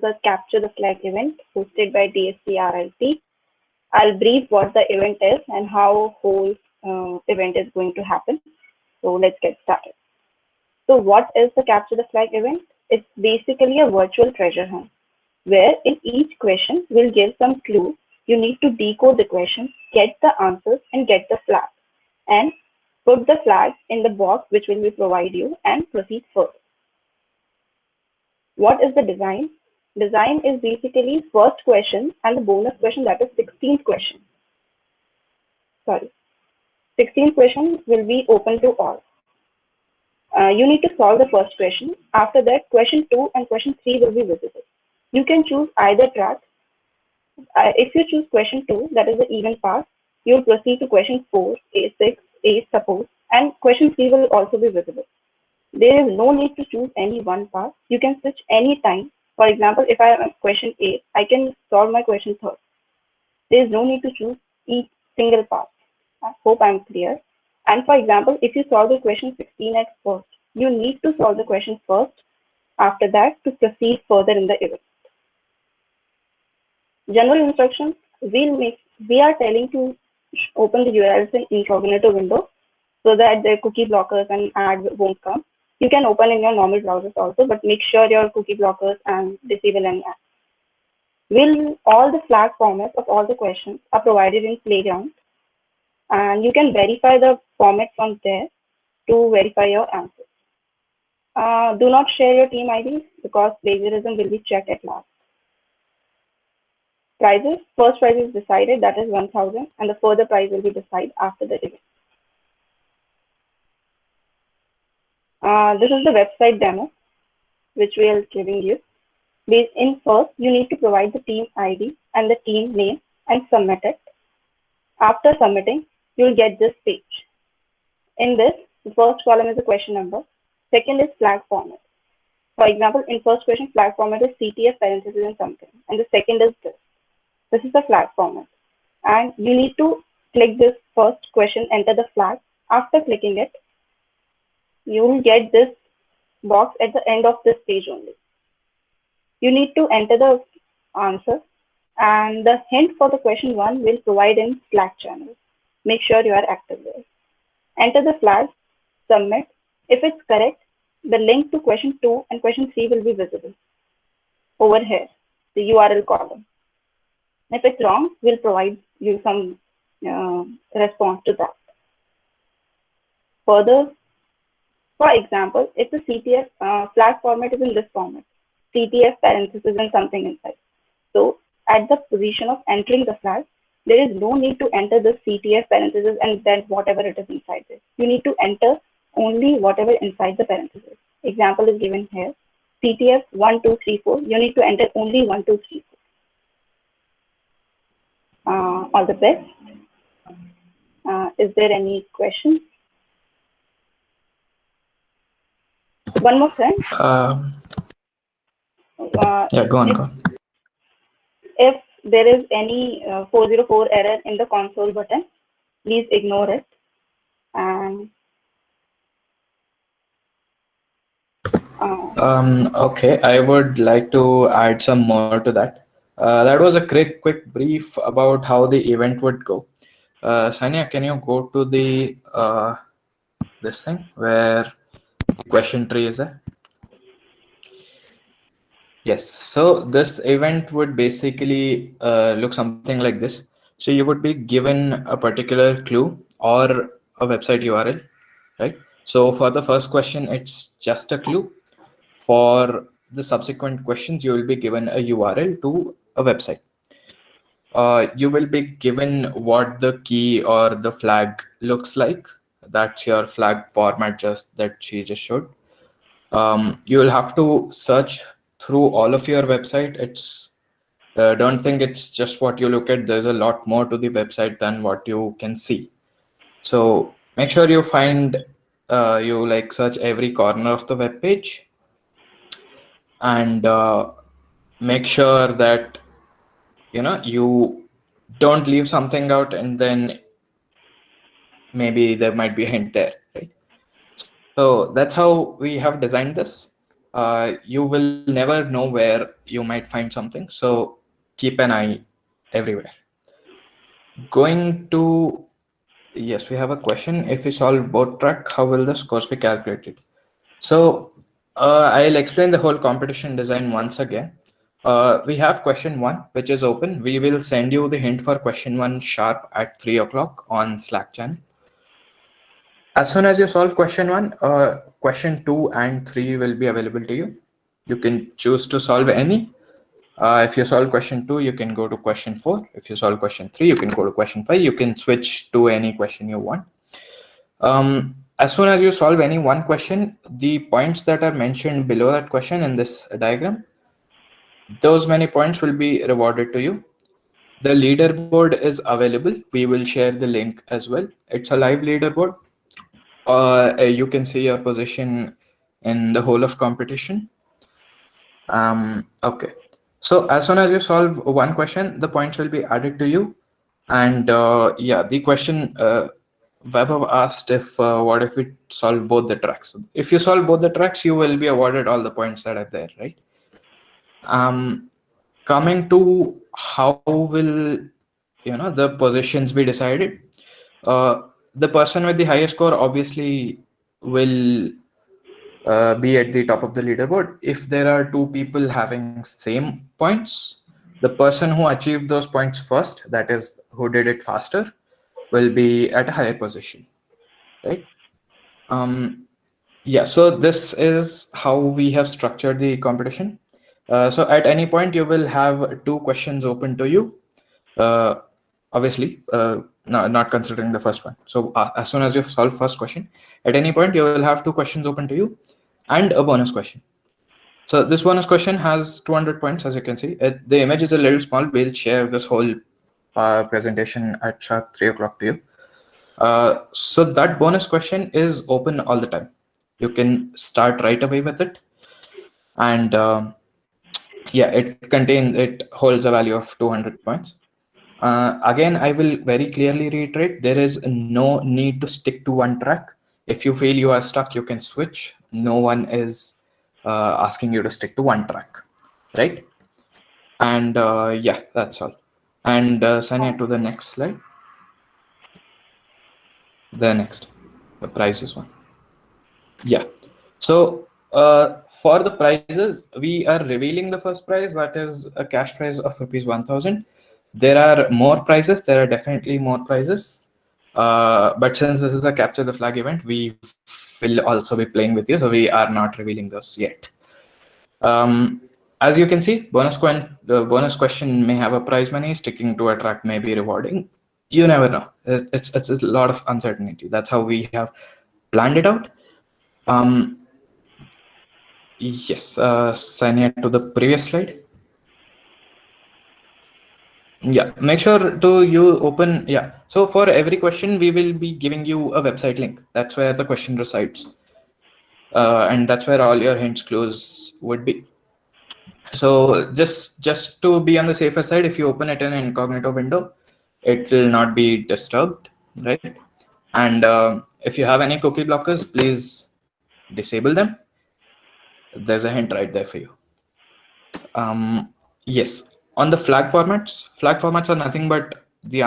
the Capture the Flag event hosted by DSC-RIT. I'll brief what the event is and how whole event is going to happen. So let's get started. So what is the Capture the Flag event? It's basically a virtual treasure hunt where in each question we'll give some clue. You need to decode the question, get the answers and get the flag and put the flag in the box which will be provide you and proceed further. What is the design? Design is basically first question and the bonus question, that is 16th question. Sorry, 16th question will be open to all. You need to solve the first question. After that, question 2 and question 3 will be visible. You can choose either track. If you choose question 2, that is the even path, you will proceed to question 4, A6, 8 suppose, and question 3 will also be visible. There is no need to choose any one path. You can switch any time. For example, if I am at question 8, I can solve my question 3rd. There is no need to choose each single path. I hope I am clear. And for example, if you solve the question 16 at first, you need to solve the question first. After that, to proceed further in the event. General instructions, we are telling to open the URLs in incognito window so that the cookie blockers and ads won't come. You can open in your normal browsers also, but make sure your cookie blockers and disable any ads. All the flag formats of all the questions are provided in Playground, and you can verify the format from there to verify your answers. Do not share your team IDs because plagiarism will be checked at last. Prizes, first prize is decided, that is 1,000, and the further prize will be decided after the event. This is the website demo which we are giving you. In first, you need to provide the team ID and the team name and submit it. After submitting, you will get this page. In this, the first column is the question number. Second is flag format. For example, in first question, flag format is CTF parentheses and something, and the second is this. This is the flag format, and you need to click this first question, enter the flag. After clicking it, you will get this box at the end of this page only. You need to enter the answer, and the hint for the question 1 will provide in Slack channel. Make sure you are active there. Enter the flag, submit. If it's correct, the link to question 2 and question 3 will be visible over here, the URL column. If it's wrong, we'll provide you some response to that. Further, for example, if the CTF flag format is in this format, CTF parentheses and something inside. So at the position of entering the flag, there is no need to enter the CTF parentheses and then whatever it is inside this. You need to enter only whatever inside the parentheses. Example is given here. CTF 1, 2, 3, 4. You need to enter only 1, 2, 3, 4. All the best. Is there any question? One more thing. Yeah, go on. If there is any 404 error in the console button, please ignore it. And okay, I would like to add some more to that. That was a quick brief about how the event would go. Sanya, can you go to the this thing where the question tree is there? Yes, so this event would basically look something like this. So you would be given a particular clue or a website URL, right? So for the first question, it's just a clue. For the subsequent questions, you will be given a URL to a website. You will be given what the key or the flag looks like. That's your flag format that she just showed. You will have to search through all of your website. It's don't think it's just what you look at. There's a lot more to the website than what you can see. So make sure you find you search every corner of the web page, and make sure that you don't leave something out, and then maybe there might be a hint there, right? So that's how we have designed this. you will never know where you might find something. So keep an eye everywhere. Going to, yes, we have a question. If we solve both track, how will the scores be calculated? So I'll explain the whole competition design once again. We have question 1, which is open. We will send you the hint for question 1 sharp at 3 o'clock on Slack channel. As soon as you solve question 1, question 2 and 3 will be available to you. You can choose to solve any. If you solve question 2, you can go to question 4. If you solve question 3, you can go to question 5. You can switch to any question you want. As soon as you solve any one question, the points that are mentioned below that question in this diagram, those many points will be rewarded to you. The leaderboard is available. We will share the link as well. It's a live leaderboard. You can see your position in the whole of competition. Okay. So as soon as you solve one question, the points will be added to you. And yeah, the question Vaibhav asked if what if we solve both the tracks? If you solve both the tracks, you will be awarded all the points that are there, right? Coming to how will the positions be decided? The person with the highest score obviously will be at the top of the leaderboard. If there are two people having same points, the person who achieved those points first, that is, who did it faster, will be at a higher position, right? Yeah, so this is how we have structured the competition. So at any point, you will have two questions open to you. Obviously, not considering the first one. So as soon as you solve first question, at any point, you will have two questions open to you and a bonus question. So this bonus question has 200 points, as you can see. The image is a little small. We'll share this whole presentation at sharp 3 o'clock to you. So that bonus question is open all the time. You can start right away with it. And yeah, it holds a value of 200 points. Again, I will very clearly reiterate, there is no need to stick to one track. If you feel you are stuck, you can switch. No one is asking you to stick to one track, right? And yeah, that's all. And Sanya, to the next slide. The prizes one. Yeah. So for the prizes, we are revealing the first prize, that is a cash prize of rupees 1,000. There are more prizes. There are definitely more prizes. But since this is a capture the flag event, we will also be playing with you. So we are not revealing those yet. As you can see, the bonus question may have a prize money. Sticking to a track may be rewarding. You never know. It's a lot of uncertainty. That's how we have planned it out. Yes, Sanya, to the previous slide. Yeah, make sure to you open. Yeah, so for every question, we will be giving you a website link. That's where the question resides. And that's where all your hints clues would be. So just to be on the safer side, if you open it in an incognito window, it will not be disturbed, right? And if you have any cookie blockers, please disable them. There's a hint right there for you. Yes, on the flag formats are nothing but the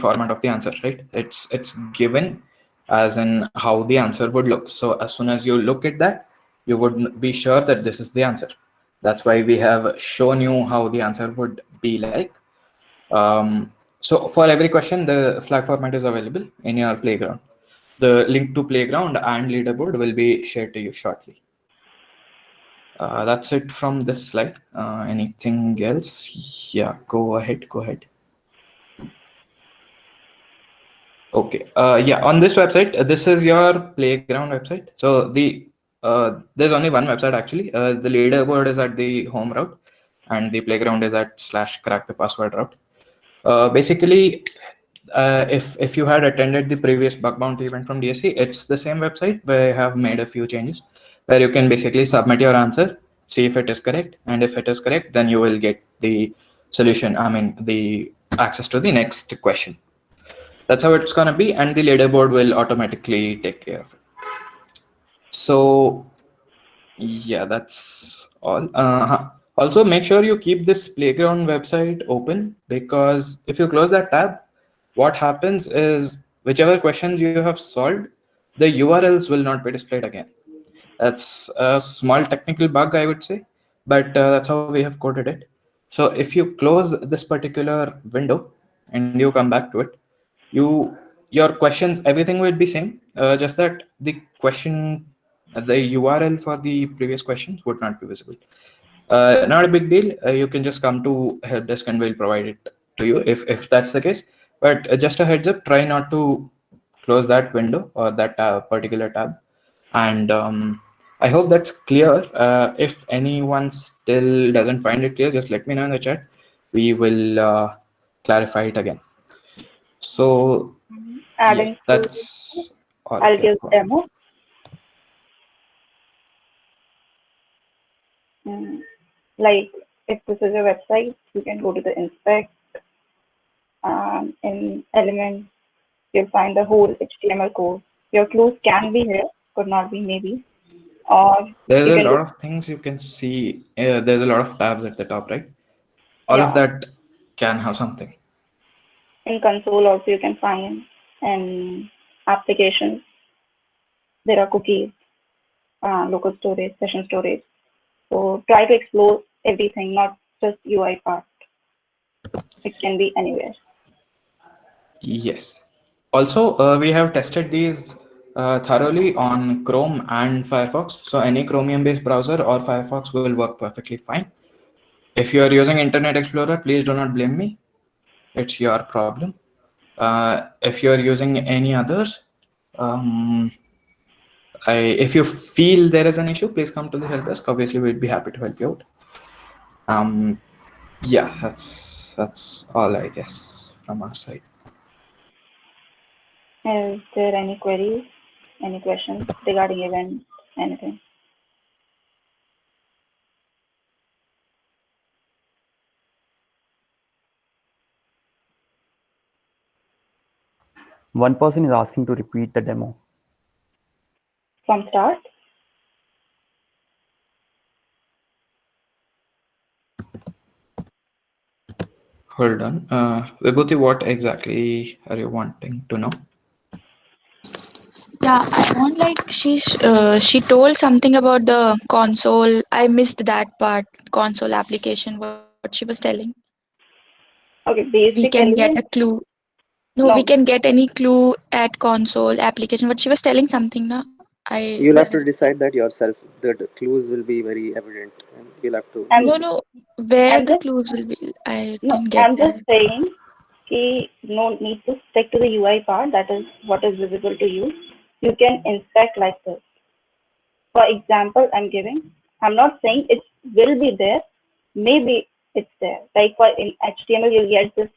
format of the answer, right? It's given as in how the answer would look. So as soon as you look at that, you would be sure that this is the answer. That's why we have shown you how the answer would be like. So for every question, the flag format is available in your playground. The link to playground and leaderboard will be shared to you shortly. That's it from this slide. Anything else? Yeah, go ahead. Okay. Yeah, on this website, this is your playground website. So there's only one website actually. The leaderboard is at the home route, and the playground is at /crackthepassword route. Basically, if you had attended the previous bug bounty event from DSC, it's the same website where I have made a few changes, where you can basically submit your answer, see if it is correct, and if it is correct, then you will get the solution. I mean, the access to the next question. That's how it's gonna be, and the leaderboard will automatically take care of it. So Yeah, that's all. Also, make sure you keep this playground website open, because if you close that tab, what happens is whichever questions you have solved, the URLs will not be displayed again. That's a small technical bug, I would say, but that's how we have coded it. So if you close this particular window and you come back to it, you your questions, everything will be same, just that the question, the URL for the previous questions would not be visible. Not a big deal. You can just come to help desk and we'll provide it to you if that's the case. But just a heads up, try not to close that window or that particular tab. And I hope that's clear. If anyone still doesn't find it clear, just let me know in the chat. We will clarify it again. So yes, Adding to, that's all. I'll Yeah, give go on. demo. Mm, Like if this is a website, you can go to the inspect. In Element, you'll find the whole HTML code. Your clues can be here, could not be maybe, or There's you a can lot do, of things you can see. There's a lot of tabs at the top, right? All of yeah. that can have something. In console also you can find, and applications, there are cookies, local storage, session storage. So try to explore everything, not just UI part. It can be anywhere. Yes. Also, we have tested these thoroughly on Chrome and Firefox. So any Chromium-based browser or Firefox will work perfectly fine. If you are using Internet Explorer, please do not blame me. It's your problem. If you are using any others, um, if you feel there is an issue, please come to the help desk. Obviously, we'd be happy to help you out. Um, yeah, that's all, I guess, from our side. Is there any queries, any questions regarding events, anything? One person is asking to repeat the demo. From start? Hold on. Vibhuti, what exactly are you wanting to know? Yeah, I want like she told something about the console. I missed that part. Console application. What she was telling. Okay, We can get a basically, clue. No, we no, can get any clue at console application. What she was telling something. Na, I You'll have to missed that. decide that yourself. The clues will be very evident, and you'll have to I'm, No, decide. no. Where I'm the just, clues will be? I no, didn't get I'm just that. saying, no need to stick to the UI part, that is what is visible to you. You can inspect like this. For example, I'm not saying it will be there, maybe it's there. Like for in HTML, you'll get this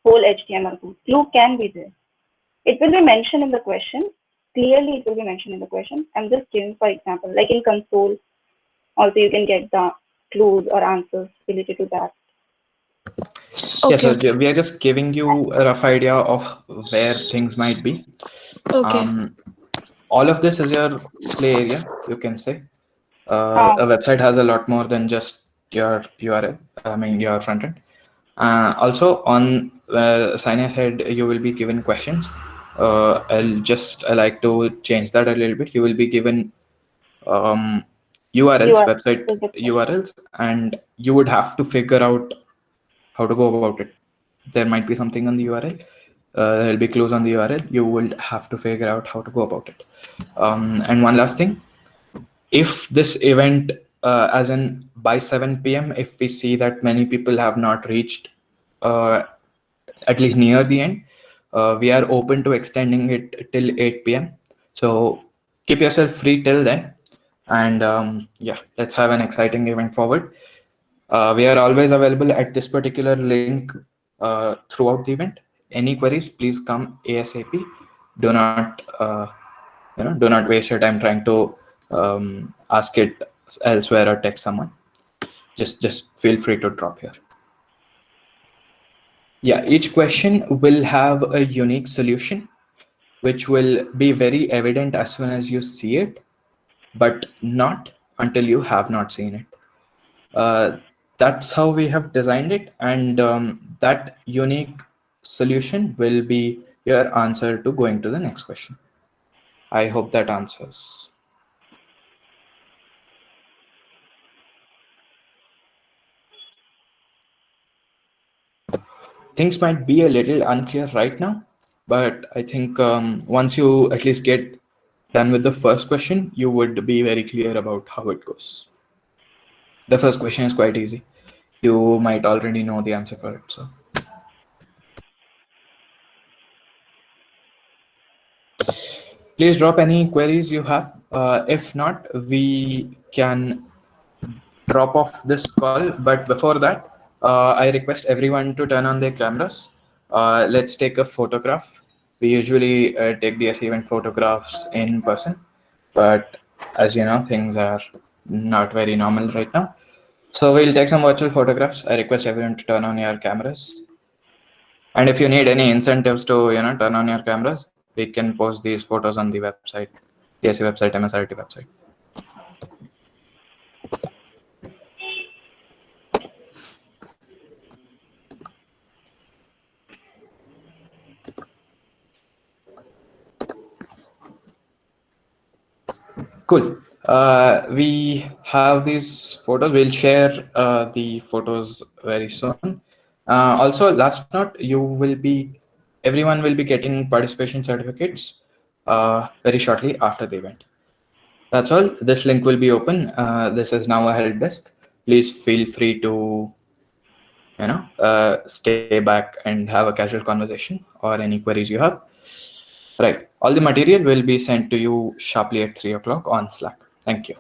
whole HTML code. Clue can be there. It will be mentioned in the question. Clearly, it will be mentioned in the question. I'm just giving, for example, like in console, also you can get the clues or answers related to that. Yeah, Okay, so okay, we are just giving you a rough idea of where things might be. okay. Um, all of this is your play area, you can say. A Um, website has a lot more than just your URL, I mean, your front end. Also, on Sania said you will be given questions. I like to change that a little bit. You will be given um, URLs, UI website is the question. URLs, and you would have to figure out how to go about it. There might be something on the URL. There'll be clues on the URL. You will have to figure out how to go about it. And one last thing, if this event, as in by 7 p.m., if we see that many people have not reached uh, at least near the end, we are open to extending it till 8 p.m. So keep yourself free till then. And yeah, let's have an exciting event forward. We are always available at this particular link throughout the event. Any queries, please come ASAP. Do not, do not waste your time trying to ask it elsewhere or text someone. Just feel free to drop here. Yeah, each question will have a unique solution, which will be very evident as soon as you see it, but not until you have not seen it. That's how we have designed it, and that unique solution will be your answer to going to the next question. I hope that answers. Things might be a little unclear right now, but I think once you at least get done with the first question, you would be very clear about how it goes. The first question is quite easy. You might already know the answer for it. So please drop any queries you have. If not, we can drop off this call. But before that, I request everyone to turn on their cameras. Let's take a photograph. We usually take the event photographs in person, but as you know, things are not very normal right now. So we'll take some virtual photographs. I request everyone to turn on your cameras. And if you need any incentives to turn on your cameras, we can post these photos on the website, DSE website, MSRT website. Cool. We have these photos. We'll share the photos very soon. Also, last note, everyone will be getting participation certificates very shortly after the event. That's all. This link will be open. This is now a help desk. Please feel free to stay back and have a casual conversation or any queries you have. Right. All the material will be sent to you sharply at 3 o'clock on Slack. Thank you.